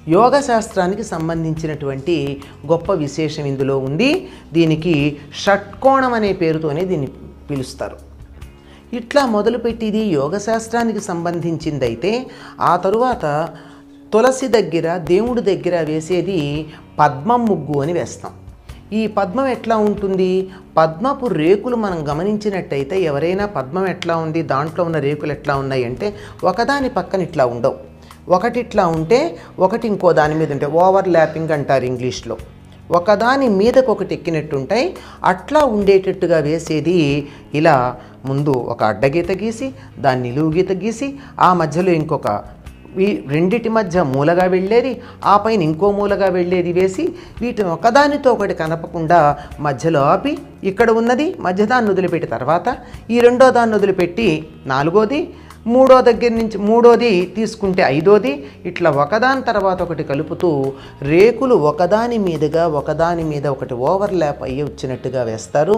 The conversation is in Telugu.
యోగ శాస్త్రానికి సంబంధించినటువంటి గొప్ప విశేషం ఇందులో ఉంది. దీనికి షట్కోణం అనే పేరుతోనే దీన్ని పిలుస్తారు. ఇట్లా మొదలుపెట్టి ఇది యోగ శాస్త్రానికి సంబంధించిందైతే ఆ తరువాత తులసి దగ్గర దేవుడి దగ్గర వేసేది పద్మం ముగ్గు అని వేస్తాం. ఈ పద్మం ఎట్లా ఉంటుంది? పద్మపు రేకులు మనం గమనించినట్టయితే ఎవరైనా పద్మం ఎట్లా ఉంది, దాంట్లో ఉన్న రేకులు ఎట్లా ఉన్నాయి అంటే ఒకదాని పక్కన ఇట్లా ఉండవు. ఒకటి ఇట్లా ఉంటే ఒకటి ఇంకో దాని మీద ఉంటాయి. ఓవర్ ల్యాపింగ్ అంటారు ఇంగ్లీష్లో. ఒకదాని మీదకు ఒకటి ఎక్కినట్టుంటాయి. అట్లా ఉండేటట్టుగా వేసేది ఇలా ముందు ఒక అడ్డగీత గీసి దాన్ని నిలువు గీత గీసి ఆ మధ్యలో ఇంకొక రెండిటి మధ్య మూలగా వెళ్ళేది, ఆ పైన ఇంకో మూలగా వెళ్ళేది వేసి వీటిని ఒకదానితో ఒకటి కనపకుండా మధ్యలో ఆపి ఇక్కడ ఉన్నది మధ్యదాన్ని వదిలిపెట్టి తర్వాత ఈ రెండో దాన్ని వదిలిపెట్టి నాలుగోది, మూడో దగ్గర నుంచి మూడోది తీసుకుంటే ఐదోది, ఇట్లా ఒకదాని తర్వాత ఒకటి కలుపుతూ రేకులు ఒకదాని మీదుగా ఒకదాని మీద ఒకటి ఓవర్లాప్ అయ్యి వచ్చినట్టుగా వేస్తారు.